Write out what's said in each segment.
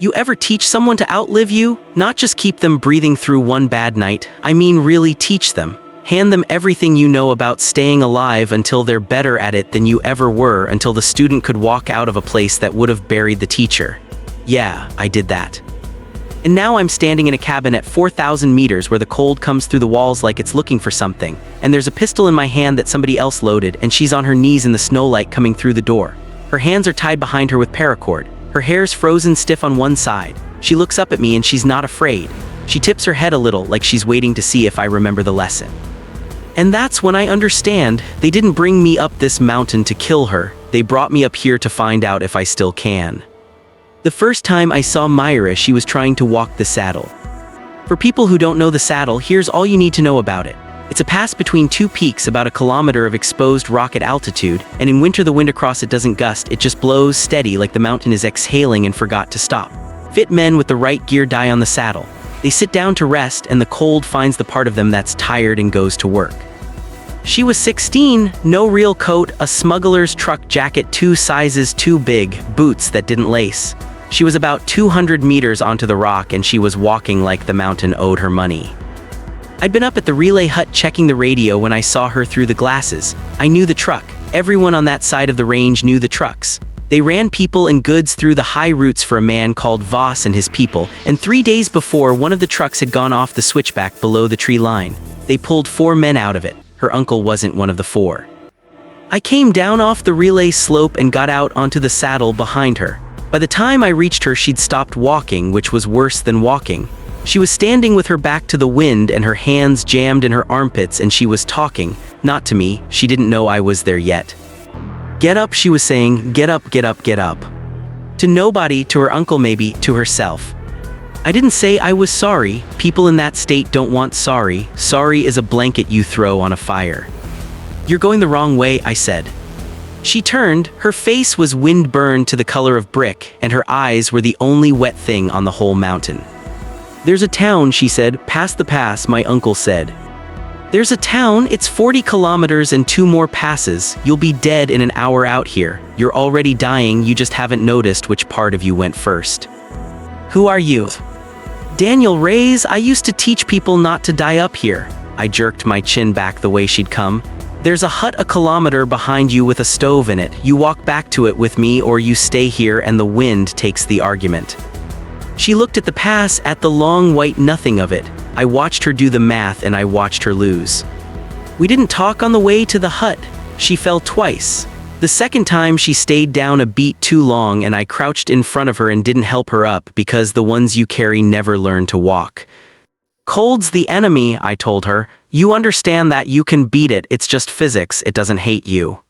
You ever teach someone to outlive you? Not just keep them breathing through one bad night, I mean really teach them. Hand them everything you know about staying alive until they're better at it than you ever were, until the student could walk out of a place that would have buried the teacher. Yeah, I did that. And now I'm standing in a cabin at 4,000 meters where the cold comes through the walls like it's looking for something, and there's a pistol in my hand that somebody else loaded, and she's on her knees in the snowlight coming through the door. Her hands are tied behind her with paracord. Her hair's frozen stiff on one side. She looks up at me and she's not afraid. She tips her head a little like she's waiting to see if I remember the lesson. And that's when I understand they didn't bring me up this mountain to kill her. They brought me up here to find out if I still can. The first time I saw Myra, she was trying to walk the saddle. For people who don't know the saddle, here's all you need to know about it. It's a pass between two peaks, about a kilometer of exposed rock at altitude, and in winter the wind across it doesn't gust, it just blows steady like the mountain is exhaling and forgot to stop. Fit men with the right gear die on the saddle. They sit down to rest, and the cold finds the part of them that's tired and goes to work. She was 16, no real coat, a smuggler's truck jacket 2 sizes too big, boots that didn't lace. She was about 200 meters onto the rock and she was walking like the mountain owed her money. I'd been up at the relay hut checking the radio when I saw her through the glasses. I knew the truck. Everyone on that side of the range knew the trucks. They ran people and goods through the high routes for a man called Voss and his people, and 3 days before, one of the trucks had gone off the switchback below the tree line. They pulled 4 men out of it. Her uncle wasn't one of the 4. I came down off the relay slope and got out onto the saddle behind her. By the time I reached her, she'd stopped walking, which was worse than walking. She was standing with her back to the wind and her hands jammed in her armpits, and she was talking, not to me, she didn't know I was there yet. Get up, she was saying, get up, get up, get up. To nobody, to her uncle maybe, to herself. I didn't say I was sorry. People in that state don't want sorry. Sorry is a blanket you throw on a fire. You're going the wrong way, I said. She turned. Her face was wind-burned to the color of brick, and her eyes were the only wet thing on the whole mountain. There's a town, she said. Past the pass, my uncle said. There's a town, it's 40 kilometers and 2 more passes. You'll be dead in an hour out here. You're already dying, you just haven't noticed which part of you went first. Who are you? Daniel Reyes. I used to teach people not to die up here. I jerked my chin back the way she'd come. There's a hut a kilometer behind you with a stove in it. You walk back to it with me or you stay here and the wind takes the argument. She looked at the pass, at the long white nothing of it. I watched her do the math and I watched her lose. We didn't talk on the way to the hut. She fell twice. The second time she stayed down a beat too long and I crouched in front of her and didn't help her up because the ones you carry never learn to walk. Cold's the enemy, I told her. You understand that, you can beat it, it's just physics, it doesn't hate you.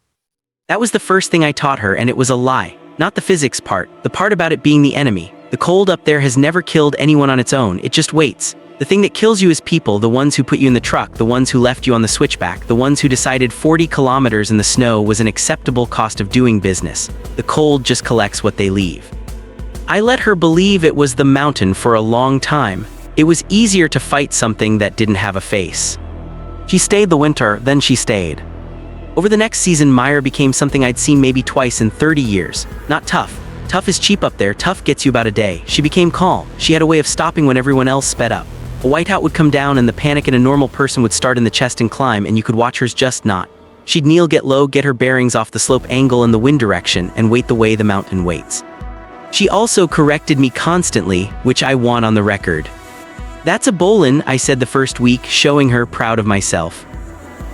That was the first thing I taught her, and it was a lie. Not the physics part, the part about it being the enemy. The cold up there has never killed anyone on its own, it just waits. The thing that kills you is people, the ones who put you in the truck, the ones who left you on the switchback, the ones who decided 40 kilometers in the snow was an acceptable cost of doing business. The cold just collects what they leave. I let her believe it was the mountain for a long time. It was easier to fight something that didn't have a face. She stayed the winter, then she stayed. Over the next season, Myra became something I'd seen maybe twice in 30 years. Not tough. Tough is cheap up there, tough gets you about a day. She became calm. She had a way of stopping when everyone else sped up. A whiteout would come down and the panic in a normal person would start in the chest and climb, and you could watch hers just not. She'd kneel, get low, get her bearings off the slope angle and the wind direction, and wait the way the mountain waits. She also corrected me constantly, which I want on the record. That's a Bolin, I said the first week, showing her proud of myself.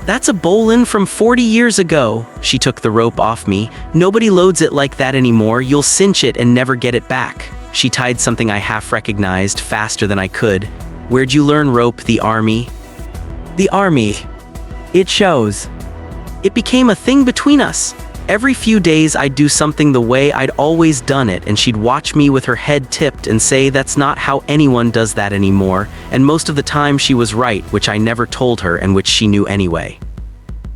That's a Bolin from 40 years ago. She took the rope off me. Nobody loads it like that anymore. You'll cinch it and never get it back. She tied something I half recognized faster than I could. Where'd you learn rope? The army? The army. It shows. It became a thing between us. Every few days I'd do something the way I'd always done it, and she'd watch me with her head tipped and say that's not how anyone does that anymore, and most of the time she was right, which I never told her and which she knew anyway.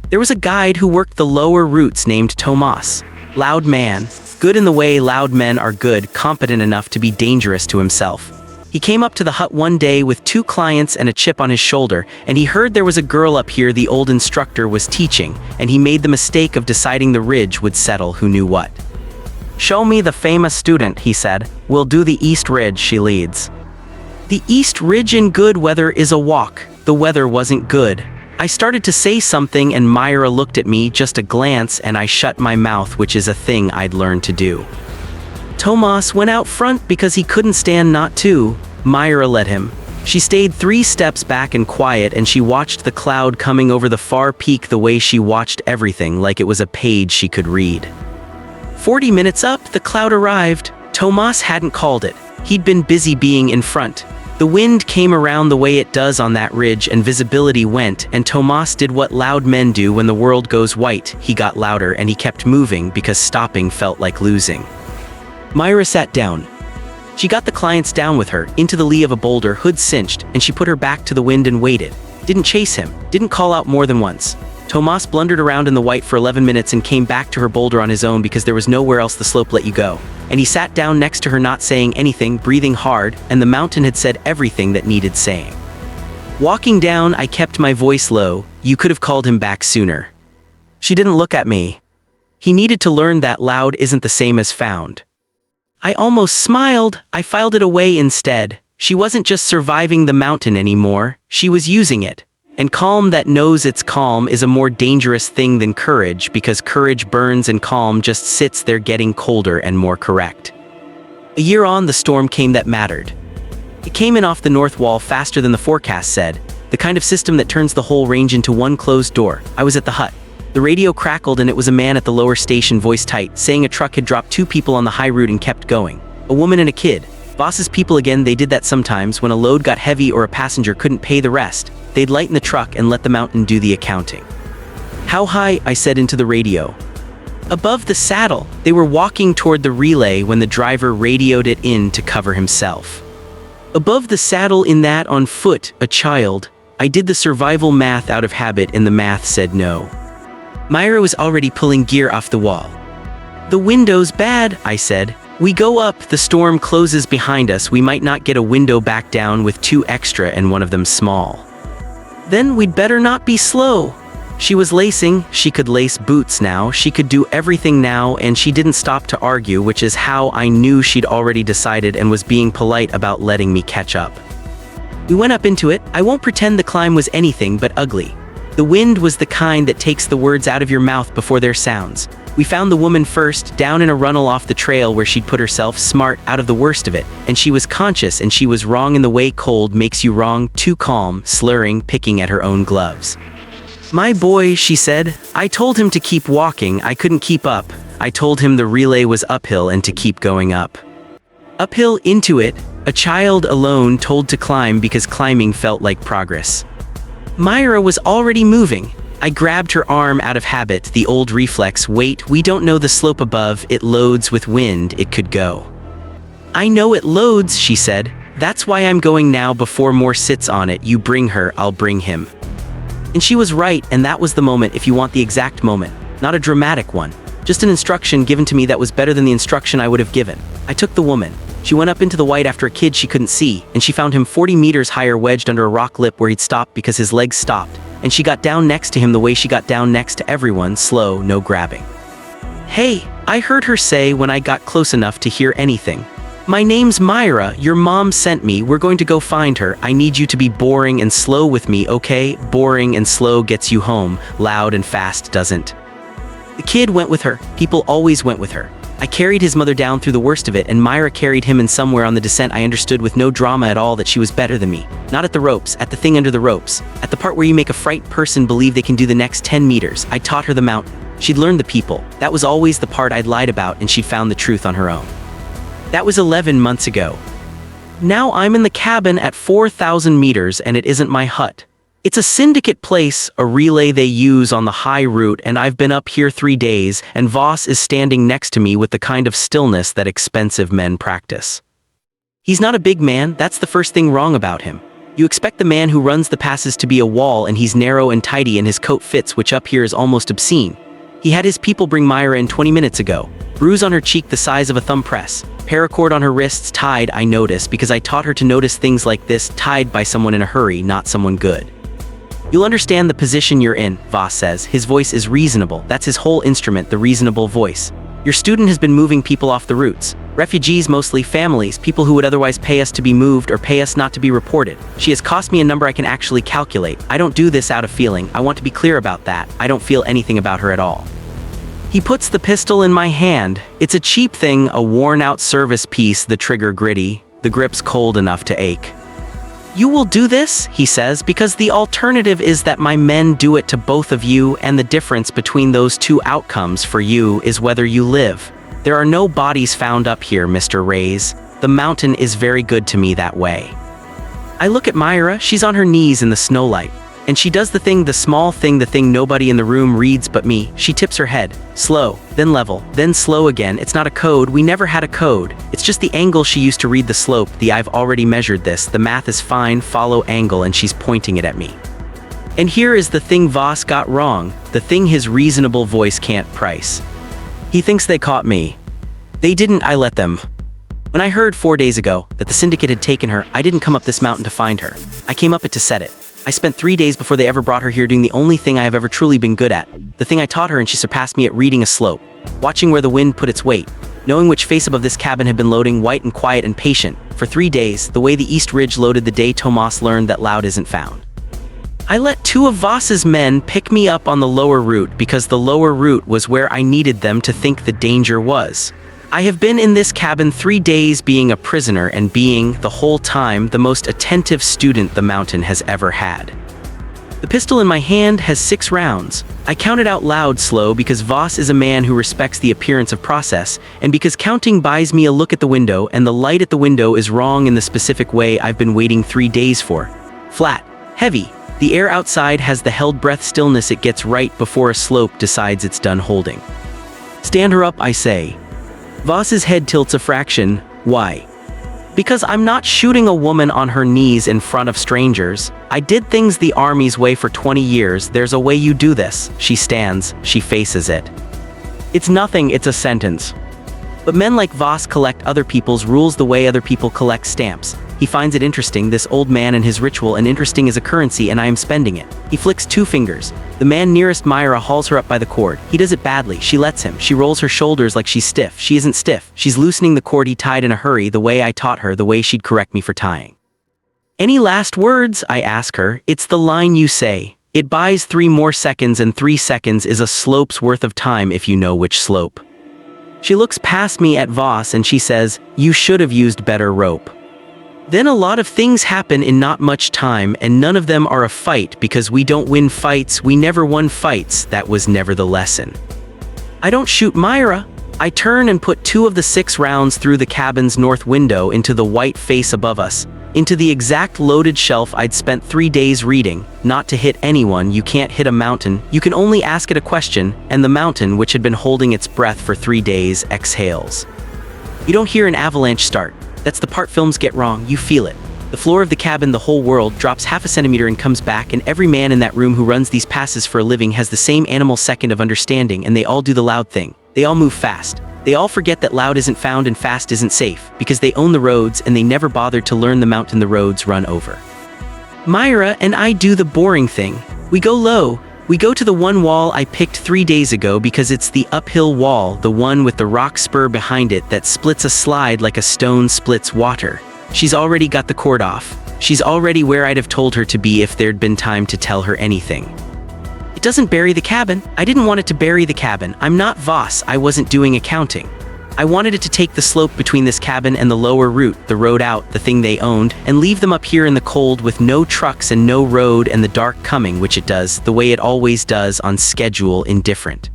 There was a guide who worked the lower routes named Tomas. Loud man. Good in the way loud men are good, competent enough to be dangerous to himself. He came up to the hut one day with 2 clients and a chip on his shoulder, and he heard there was a girl up here the old instructor was teaching, and he made the mistake of deciding the ridge would settle who knew what. "Show me the famous student," he said. "We'll do the East Ridge she leads." The East Ridge in good weather is a walk. The weather wasn't good. I started to say something and Myra looked at me, just a glance, and I shut my mouth, which is a thing I'd learned to do. Tomas went out front because he couldn't stand not to. Myra led him. She stayed 3 steps back and quiet, and she watched the cloud coming over the far peak the way she watched everything, like it was a page she could read. 40 minutes up, the cloud arrived. Tomas hadn't called it. He'd been busy being in front. The wind came around the way it does on that ridge and visibility went, and Tomas did what loud men do when the world goes white. He got louder and he kept moving because stopping felt like losing. Myra sat down. She got the clients down with her, into the lee of a boulder, hood cinched, and she put her back to the wind and waited. Didn't chase him, didn't call out more than once. Tomas blundered around in the white for 11 minutes and came back to her boulder on his own because there was nowhere else the slope let you go. And he sat down next to her, not saying anything, breathing hard, and the mountain had said everything that needed saying. Walking down, I kept my voice low. You could have called him back sooner. She didn't look at me. He needed to learn that loud isn't the same as found. I almost smiled. I filed it away instead. She wasn't just surviving the mountain anymore, she was using it. And calm that knows it's calm is a more dangerous thing than courage, because courage burns and calm just sits there getting colder and more correct. A year on, the storm came that mattered. It came in off the north wall faster than the forecast said, the kind of system that turns the whole range into one closed door. I was at the hut. The radio crackled and it was a man at the lower station, voice tight, saying a truck had dropped 2 people on the high route and kept going. A woman and a kid. Boss's people again, they did that sometimes when a load got heavy or a passenger couldn't pay the rest. They'd lighten the truck and let the mountain do the accounting. How high? I said into the radio. Above the saddle. They were walking toward the relay when the driver radioed it in to cover himself. Above the saddle, in that, on foot, a child. I did the survival math out of habit and the math said no. Myra was already pulling gear off the wall. The window's bad, I said. We go up, the storm closes behind us, we might not get a window back down with 2 extra and one of them small. Then we'd better not be slow. She was lacing, she could lace boots now, she could do everything now, and she didn't stop to argue, which is how I knew she'd already decided and was being polite about letting me catch up. We went up into it. I won't pretend the climb was anything but ugly. The wind was the kind that takes the words out of your mouth before their sounds. We found the woman first, down in a runnel off the trail where she'd put herself, smart, out of the worst of it, and she was conscious and she was wrong in the way cold makes you wrong, too calm, slurring, picking at her own gloves. My boy, she said. I told him to keep walking, I couldn't keep up. I told him the relay was uphill and to keep going up. Uphill into it, a child alone told to climb because climbing felt like progress. Myra was already moving. I grabbed her arm out of habit, the old reflex, wait, we don't know the slope above, it loads with wind, it could go. I know it loads, she said. That's why I'm going now before more sits on it. You bring her, I'll bring him. And she was right, and that was the moment, if you want the exact moment. Not a dramatic one. Just an instruction given to me that was better than the instruction I would have given. I took the woman. She went up into the white after a kid she couldn't see, and she found him 40 meters higher, wedged under a rock lip where he'd stopped because his legs stopped, and she got down next to him the way she got down next to everyone, slow, no grabbing. Hey, I heard her say when I got close enough to hear anything. My name's Myra, your mom sent me, we're going to go find her, I need you to be boring and slow with me, okay? Boring and slow gets you home, loud and fast doesn't. The kid went with her, people always went with her. I carried his mother down through the worst of it, and Myra carried him, and somewhere on the descent I understood with no drama at all that she was better than me. Not at the ropes, at the thing under the ropes. At the part where you make a frightened person believe they can do the next 10 meters. I taught her the mountain. She'd learned the people. That was always the part I'd lied about, and she'd found the truth on her own. That was 11 months ago. Now I'm in the cabin at 4,000 meters, and it isn't my hut. It's a syndicate place, a relay they use on the high route, and I've been up here 3 days, and Voss is standing next to me with the kind of stillness that expensive men practice. He's not a big man, that's the first thing wrong about him. You expect the man who runs the passes to be a wall, and he's narrow and tidy and his coat fits, which up here is almost obscene. He had his people bring Myra in 20 minutes ago. Bruise on her cheek the size of a thumb press. Paracord on her wrists tied, I notice, because I taught her to notice things like this, tied by someone in a hurry, not someone good. You'll understand the position you're in, Voss says. His voice is reasonable. That's his whole instrument, the reasonable voice. Your student has been moving people off the routes. Refugees, mostly families, people who would otherwise pay us to be moved or pay us not to be reported. She has cost me a number I can actually calculate. I don't do this out of feeling. I want to be clear about that. I don't feel anything about her at all. He puts the pistol in my hand. It's a cheap thing, a worn-out service piece, the trigger gritty, the grip's cold enough to ache. You will do this, he says, because the alternative is that my men do it to both of you, and the difference between those two outcomes for you is whether you live. There are no bodies found up here, Mr. Reyes. The mountain is very good to me that way. I look at Myra. She's on her knees in the snowlight. And she does the small thing, the thing nobody in the room reads but me. She tips her head. Slow, then level, then slow again. It's not a code. We never had a code. It's just the angle she used to read the slope. I've already measured this. The math is fine. Follow angle, and she's pointing it at me. And here is the thing Voss got wrong. The thing his reasonable voice can't price. He thinks they caught me. They didn't. I let them. When I heard 4 days ago that the syndicate had taken her, I didn't come up this mountain to find her. I came up it to set it. I spent 3 days before they ever brought her here doing the only thing I have ever truly been good at. The thing I taught her, and she surpassed me at reading a slope. Watching where the wind put its weight. Knowing which face above this cabin had been loading, white and quiet and patient. For 3 days, the way the East Ridge loaded the day Tomas learned that Loud isn't found. I let 2 of Voss's men pick me up on the lower route because the lower route was where I needed them to think the danger was. I have been in this cabin 3 days being a prisoner and being, the whole time, the most attentive student the mountain has ever had. The pistol in my hand has 6 rounds. I count it out loud slow because Voss is a man who respects the appearance of process, and because counting buys me a look at the window, and the light at the window is wrong in the specific way I've been waiting 3 days for. Flat. Heavy. The air outside has the held breath stillness it gets right before a slope decides it's done holding. Stand her up, I say. Voss's head tilts a fraction. Why? Because I'm not shooting a woman on her knees in front of strangers. I did things the Army's way for 20 years. There's a way you do this. She stands. She faces it. It's nothing. It's a sentence. But men like Voss collect other people's rules the way other people collect stamps. He finds it interesting, this old man and his ritual, and interesting is a currency, and I am spending it. He flicks 2 fingers. The man nearest Myra hauls her up by the cord. He does it badly. She lets him. She rolls her shoulders like she's stiff. She isn't stiff. She's loosening the cord he tied in a hurry, the way I taught her, the way she'd correct me for tying. Any last words? I ask her. It's the line you say. It buys 3 more seconds, and 3 seconds is a slope's worth of time if you know which slope. She looks past me at Voss and she says, "You should have used better rope." Then a lot of things happen in not much time, and none of them are a fight because we don't win fights. We never won fights. That was never the lesson. I don't shoot Myra. I turn and put 2 of the 6 rounds through the cabin's north window into the white face above us, into the exact loaded shelf I'd spent 3 days reading. Not to hit anyone. You can't hit a mountain. You can only ask it a question, and the mountain, which had been holding its breath for 3 days, exhales. You don't hear an avalanche start. That's the part films get wrong. You feel it. The floor of the cabin, the whole world, drops half a centimeter and comes back, and every man in that room who runs these passes for a living has the same animal second of understanding, and they all do the loud thing. They all move fast. They all forget that loud isn't found and fast isn't safe, because they own the roads and they never bothered to learn the mountain the roads run over. Myra and I do the boring thing. We go low. We go to the one wall I picked 3 days ago because it's the uphill wall, the one with the rock spur behind it that splits a slide like a stone splits water. She's already got the cord off. She's already where I'd have told her to be if there'd been time to tell her anything. It doesn't bury the cabin. I didn't want it to bury the cabin. I'm not Voss. I wasn't doing accounting. I wanted it to take the slope between this cabin and the lower route, the road out, the thing they owned, and leave them up here in the cold with no trucks and no road and the dark coming, which it does, the way it always does, on schedule, indifferent.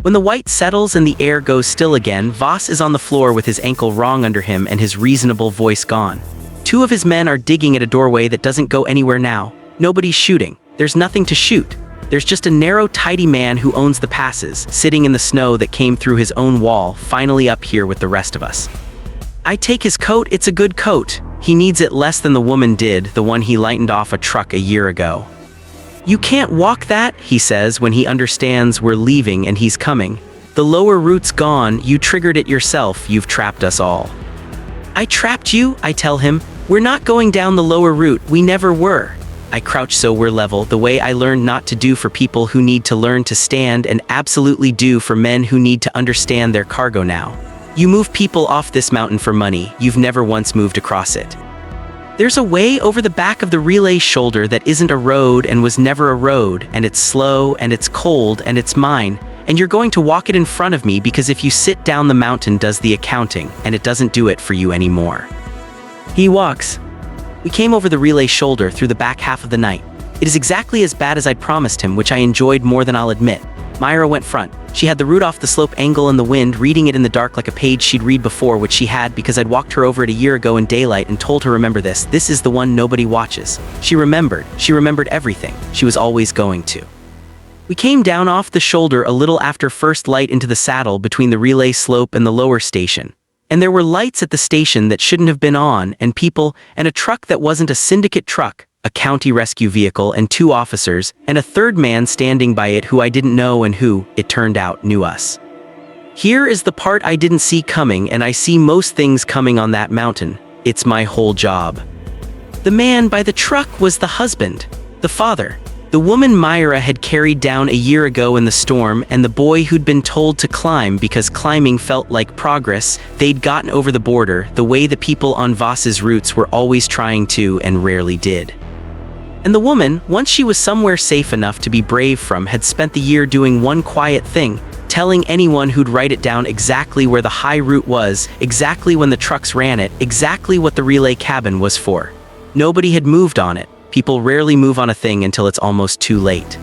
When the white settles and the air goes still again, Voss is on the floor with his ankle wrong under him and his reasonable voice gone. 2 of his men are digging at a doorway that doesn't go anywhere now. Nobody's shooting. There's nothing to shoot. There's just a narrow, tidy man who owns the passes, sitting in the snow that came through his own wall, finally up here with the rest of us. I take his coat. It's a good coat. He needs it less than the woman did, the one he lightened off a truck a year ago. You can't walk that, he says when he understands we're leaving and he's coming. The lower route's gone. You triggered it yourself. You've trapped us all. I trapped you, I tell him. We're not going down the lower route. We never were. I crouch so we're level, the way I learned not to do for people who need to learn to stand and absolutely do for men who need to understand their cargo now. You move people off this mountain for money, you've never once moved across it. There's a way over the back of the relay shoulder that isn't a road and was never a road, and it's slow, and it's cold, and it's mine, and you're going to walk it in front of me because if you sit down the mountain does the accounting, and it doesn't do it for you anymore. He walks. We came over the relay shoulder through the back half of the night. It is exactly as bad as I'd promised him, which I enjoyed more than I'll admit. Myra went front. She had the route off the slope angle in the wind, reading it in the dark like a page she'd read before, which she had because I'd walked her over it a year ago in daylight and told her remember this. This is the one nobody watches. She remembered. She remembered everything. She was always going to. We came down off the shoulder a little after first light into the saddle between the relay slope and the lower station. And there were lights at the station that shouldn't have been on, and people, and a truck that wasn't a syndicate truck, a county rescue vehicle, and 2 officers, and a third man standing by it who I didn't know and who, it turned out, knew us. Here is the part I didn't see coming, and I see most things coming on that mountain. It's my whole job. The man by the truck was the husband, the father. The woman Myra had carried down a year ago in the storm, and the boy who'd been told to climb because climbing felt like progress. They'd gotten over the border, the way the people on Voss's routes were always trying to and rarely did. And the woman, once she was somewhere safe enough to be brave from, had spent the year doing one quiet thing, telling anyone who'd write it down exactly where the high route was, exactly when the trucks ran it, exactly what the relay cabin was for. Nobody had moved on it. People rarely move on a thing until it's almost too late.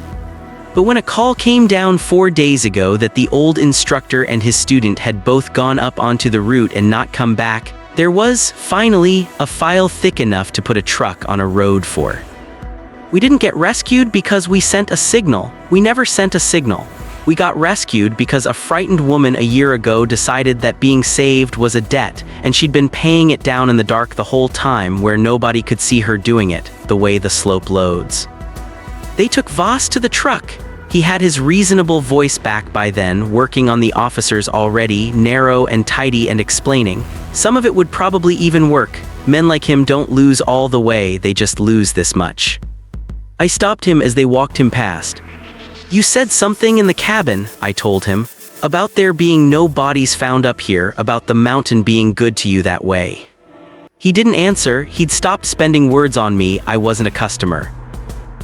But when a call came down 4 days ago that the old instructor and his student had both gone up onto the route and not come back, there was, finally, a file thick enough to put a truck on a road for. We didn't get rescued because we sent a signal. We never sent a signal. We got rescued because a frightened woman a year ago decided that being saved was a debt, and she'd been paying it down in the dark the whole time where nobody could see her doing it, the way the slope loads. They took Voss to the truck. He had his reasonable voice back by then, working on the officers already, narrow and tidy and explaining. Some of it would probably even work. Men like him don't lose all the way, they just lose this much. I stopped him as they walked him past. You said something in the cabin, I told him, about there being no bodies found up here, about the mountain being good to you that way. He didn't answer. He'd stopped spending words on me. I wasn't a customer.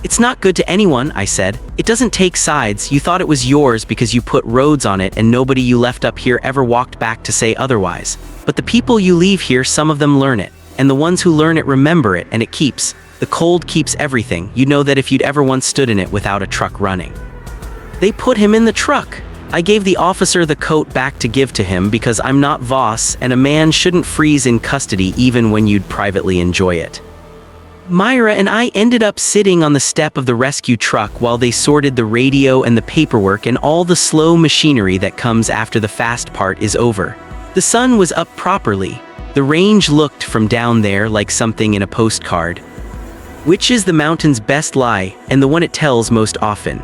It's not good to anyone, I said. It doesn't take sides. You thought it was yours because you put roads on it and nobody you left up here ever walked back to say otherwise. But the people you leave here, some of them learn it. And the ones who learn it remember it, and it keeps. The cold keeps everything. You'd know that if you'd ever once stood in it without a truck running. They put him in the truck. I gave the officer the coat back to give to him because I'm not Voss, and a man shouldn't freeze in custody even when you'd privately enjoy it. Myra and I ended up sitting on the step of the rescue truck while they sorted the radio and the paperwork and all the slow machinery that comes after the fast part is over. The sun was up properly. The range looked from down there like something in a postcard. Which is the mountain's best lie, and the one it tells most often?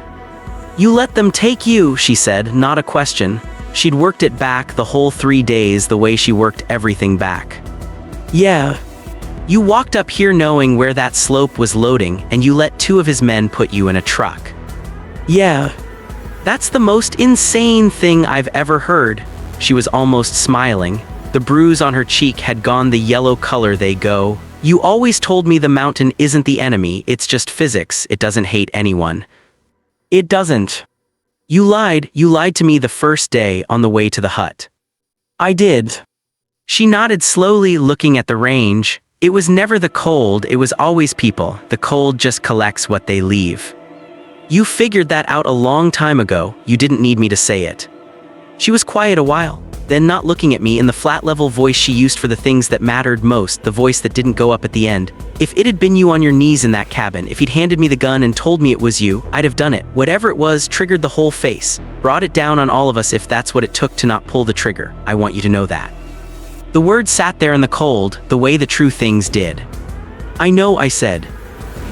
You let them take you, she said, not a question. She'd worked it back the whole 3 days the way she worked everything back. Yeah. You walked up here knowing where that slope was loading, and you let 2 of his men put you in a truck. Yeah. That's the most insane thing I've ever heard. She was almost smiling. The bruise on her cheek had gone the yellow color they go. You always told me the mountain isn't the enemy, it's just physics, it doesn't hate anyone. It doesn't. You lied to me the first day on the way to the hut. I did. She nodded slowly, looking at the range. It was never the cold, it was always people. The cold just collects what they leave. You figured that out a long time ago, you didn't need me to say it. She was quiet a while, then not looking at me in the flat level voice she used for the things that mattered most, the voice that didn't go up at the end. If it had been you on your knees in that cabin, if he'd handed me the gun and told me it was you, I'd have done it. Whatever it was triggered the whole face, brought it down on all of us if that's what it took to not pull the trigger. I want you to know that. The words sat there in the cold, the way the true things did. I know, I said.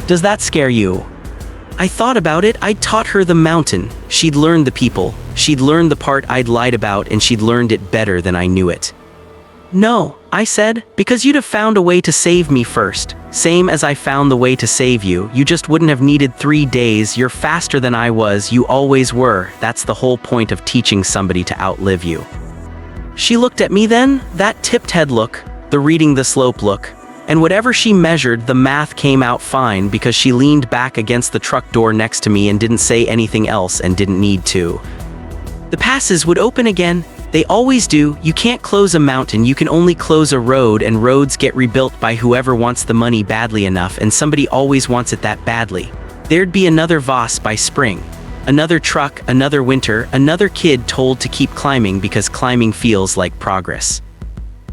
Does that scare you? I thought about it. I'd taught her the mountain. She'd learned the people. She'd learned the part I'd lied about, and she'd learned it better than I knew it. No, I said, because you'd have found a way to save me first. Same as I found the way to save you. You just wouldn't have needed 3 days. You're faster than I was. You always were. That's the whole point of teaching somebody to outlive you. She looked at me then, that tipped head look, the reading the slope look, and whatever she measured, the math came out fine because she leaned back against the truck door next to me and didn't say anything else and didn't need to. The passes would open again. They always do. You can't close a mountain, you can only close a road, and roads get rebuilt by whoever wants the money badly enough, and somebody always wants it that badly. There'd be another Voss by spring. Another truck, another winter, another kid told to keep climbing because climbing feels like progress.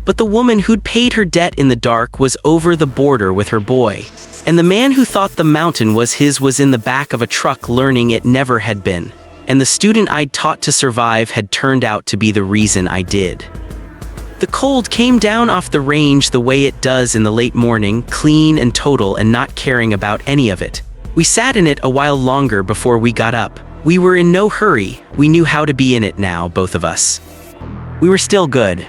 But the woman who'd paid her debt in the dark was over the border with her boy. And the man who thought the mountain was his was in the back of a truck learning it never had been. And the student I'd taught to survive had turned out to be the reason I did. The cold came down off the range the way it does in the late morning, clean and total and not caring about any of it. We sat in it a while longer before we got up. We were in no hurry. We knew how to be in it now, both of us. We were still good.